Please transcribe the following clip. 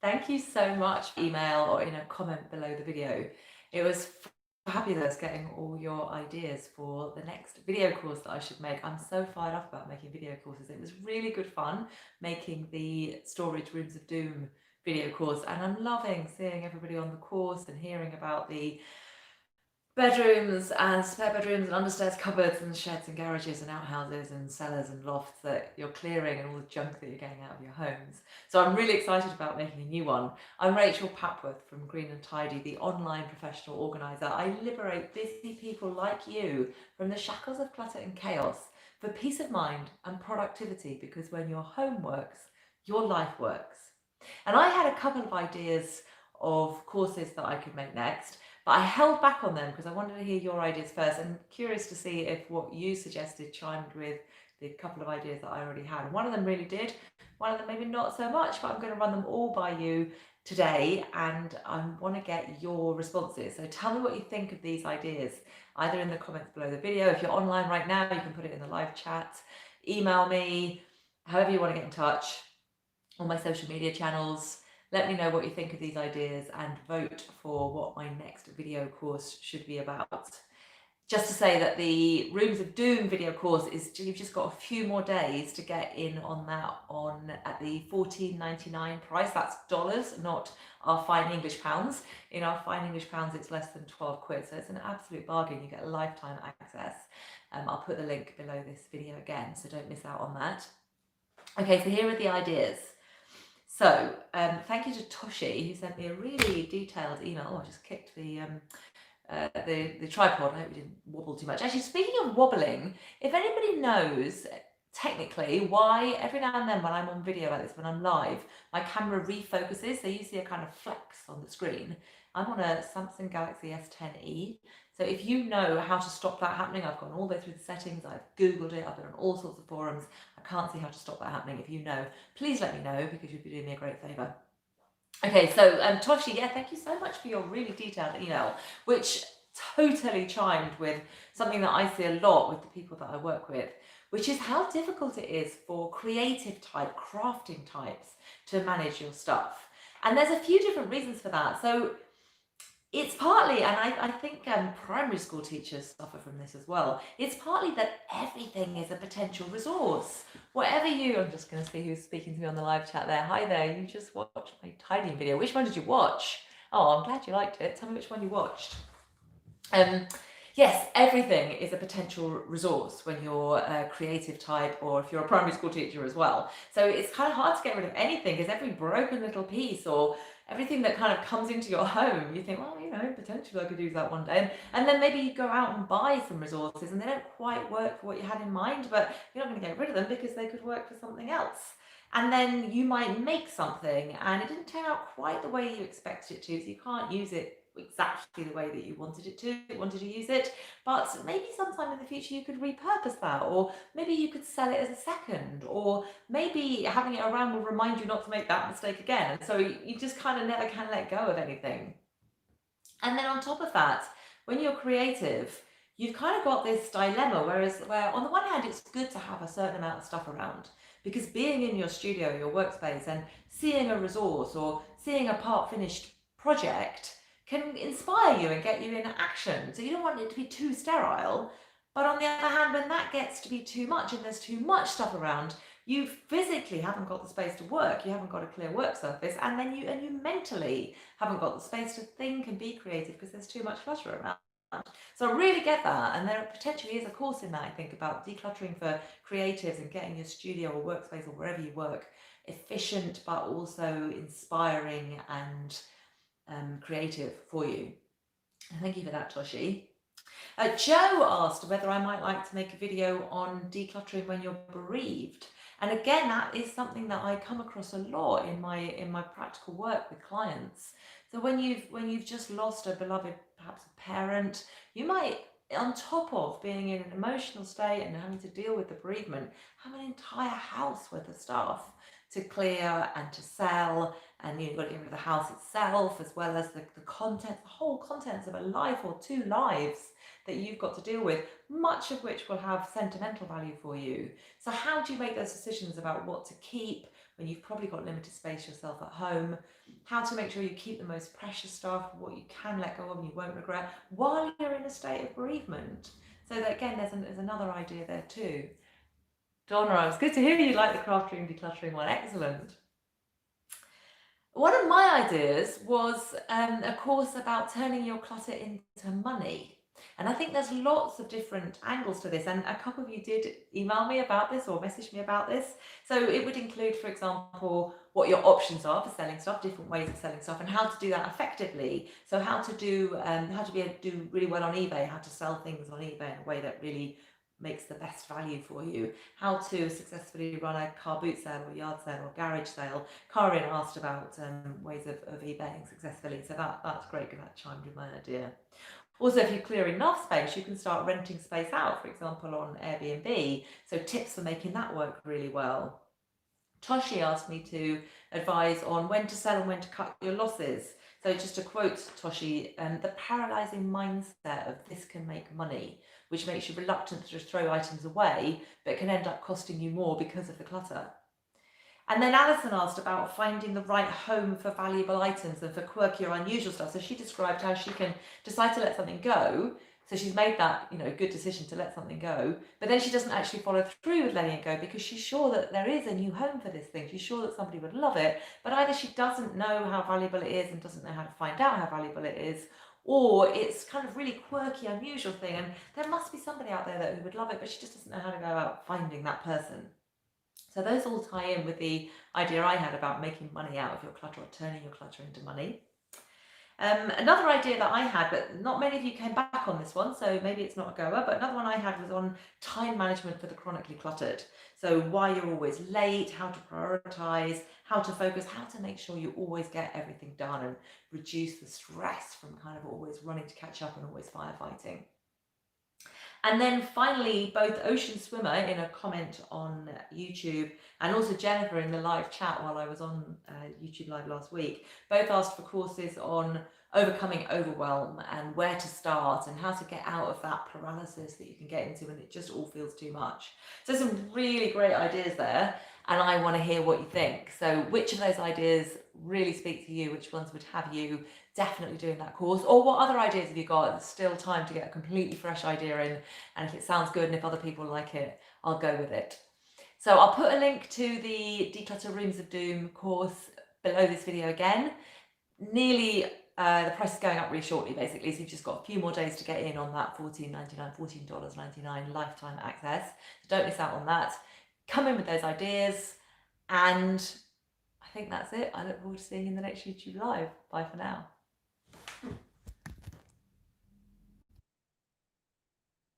Thank you so much, email or in a comment below the video. It was fabulous getting all your ideas for the next video course that I should make. I'm so fired up about making video courses. It was really good fun making the Storage Rooms of Doom video course, and I'm loving seeing everybody on the course and hearing about the bedrooms and spare bedrooms and understairs cupboards and sheds and garages and outhouses and cellars and lofts that you're clearing and all the junk that you're getting out of your homes. So I'm really excited about making a new one. I'm Rachel Papworth from Green and Tidy, the online professional organiser. I liberate busy people like you from the shackles of clutter and chaos for peace of mind and productivity, because when your home works, your life works. And I had a couple of ideas of courses that I could make next, but I held back on them because I wanted to hear your ideas first, and curious to see if what you suggested chimed with the couple of ideas that I already had. One of them really did, one of them maybe not so much, but I'm going to run them all by you today, and I want to get your responses. So tell me what you think of these ideas, either in the comments below the video. If you're online right now, you can put it in the live chat, email me, however you want to get in touch, on my social media channels. Let me know what you think of these ideas and vote for what my next video course should be about. Just to say that the Rooms of Doom video course is, you've just got a few more days to get in on that at the $14.99 price. That's dollars, not our fine English pounds. In our fine English pounds, it's less than 12 quid. So it's an absolute bargain. You get lifetime access. I'll put the link below this video again, so don't miss out on that. Okay, so here are the ideas. So thank you to Toshi, who sent me a really detailed email. Oh, I just kicked the tripod. I hope it didn't wobble too much. Actually, speaking of wobbling, if anybody knows technically why every now and then when I'm on video like this, when I'm live, my camera refocuses, so you see a kind of flex on the screen. I'm on a Samsung Galaxy S10e. So if you know how to stop that happening, I've gone all the way through the settings, I've Googled it, I've been on all sorts of forums. I can't see how to stop that happening. If you know, please let me know, because you'd be doing me a great favour. Okay, so Toshi, yeah, thank you so much for your really detailed email, which totally chimed with something that I see a lot with the people that I work with, which is how difficult it is for creative type, crafting types to manage your stuff. And there's a few different reasons for that. So it's partly, and I think primary school teachers suffer from this as well, it's partly that everything is a potential resource. Whatever I'm just going to see who's speaking to me on the live chat there. Hi there, you just watched my tidying video. Which one did you watch? Oh, I'm glad you liked it. Tell me which one you watched. Yes, everything is a potential resource when you're a creative type, or if you're a primary school teacher as well. So it's kind of hard to get rid of anything, because every broken little piece or everything that kind of comes into your home, you think, well, potentially I could use that one day. And then maybe you go out and buy some resources and they don't quite work for what you had in mind, but you're not going to get rid of them because they could work for something else. And then you might make something and it didn't turn out quite the way you expected it to, so you can't use it exactly the way that you wanted to use it, but maybe sometime in the future you could repurpose that, or maybe you could sell it as a second, or maybe having it around will remind you not to make that mistake again. And so you just kind of never can let go of anything. And then on top of that, when you're creative, you've kind of got this dilemma, where on the one hand, it's good to have a certain amount of stuff around, because being in your studio, your workspace, and seeing a resource or seeing a part finished project can inspire you and get you in action. So you don't want it to be too sterile. But on the other hand, when that gets to be too much and there's too much stuff around, you physically haven't got the space to work, you haven't got a clear work surface, and then you mentally haven't got the space to think and be creative because there's too much clutter around. So I really get that, and there potentially is a course in that, I think, about decluttering for creatives and getting your studio or workspace or wherever you work efficient but also inspiring and creative for you. Thank you for that, Toshi. Joe asked whether I might like to make a video on decluttering when you're bereaved. And again, that is something that I come across a lot in my practical work with clients. So when you've just lost a beloved, perhaps a parent, you might, on top of being in an emotional state and having to deal with the bereavement, have an entire house worth of stuff to clear and to sell, and you've got to get rid of the house itself, as well as the contents, the whole contents of a life or two lives that you've got to deal with, much of which will have sentimental value for you. So how do you make those decisions about what to keep when you've probably got limited space yourself at home? how to make sure you keep the most precious stuff, what you can let go of and you won't regret while you're in a state of bereavement. So that again, there's another idea there too. Donna, it's good to hear you like the craft room decluttering one. Excellent. One of my ideas was a course about turning your clutter into money. And I think there's lots of different angles to this. And a couple of you did email me about this or message me about this. So it would include, for example, what your options are for selling stuff, different ways of selling stuff, and how to do that effectively. So how to be able to do really well on eBay, how to sell things on eBay in a way that really makes the best value for you, how to successfully run a car boot sale or yard sale or garage sale. Karin asked about ways of eBaying successfully, so that's great because that chimed with my idea. Also, if you clear enough space, you can start renting space out, for example, on Airbnb. So tips for making that work really well. Toshi asked me to advise on when to sell and when to cut your losses. So just to quote Toshi, the paralyzing mindset of this can make money, which makes you reluctant to just throw items away, but can end up costing you more because of the clutter. And then Alison asked about finding the right home for valuable items and for quirky or unusual stuff. So she described how she can decide to let something go. So she's made that, good decision to let something go, but then she doesn't actually follow through with letting it go because she's sure that there is a new home for this thing. She's sure that somebody would love it, but either she doesn't know how valuable it is and doesn't know how to find out how valuable it is, or it's kind of really quirky, unusual thing, and there must be somebody out there who would love it, but she just doesn't know how to go about finding that person. So those all tie in with the idea I had about making money out of your clutter or turning your clutter into money. Another idea that I had, but not many of you came back on this one, so maybe it's not a goer, but another one I had was on time management for the chronically cluttered. So why you're always late, how to prioritize, how to focus, how to make sure you always get everything done and reduce the stress from kind of always running to catch up and always firefighting. And then finally, both Ocean Swimmer in a comment on YouTube and also Jennifer in the live chat while I was on YouTube Live last week, both asked for courses on overcoming overwhelm and where to start and how to get out of that paralysis that you can get into when it just all feels too much. So some really great ideas there, and I want to hear what you think. So which of those ideas really speak to you? Which ones would have you definitely doing that course? Or what other ideas have you got? There's still time to get a completely fresh idea in, and if it sounds good and if other people like it, I'll go with it. So I'll put a link to the Declutter Rooms of Doom course below this video again. Nearly the price is going up really shortly, basically, so you've just got a few more days to get in on that $14.99 lifetime access. So don't miss out on that. Come in with those ideas, and I think that's it. I look forward to seeing you in the next YouTube Live. Bye for now.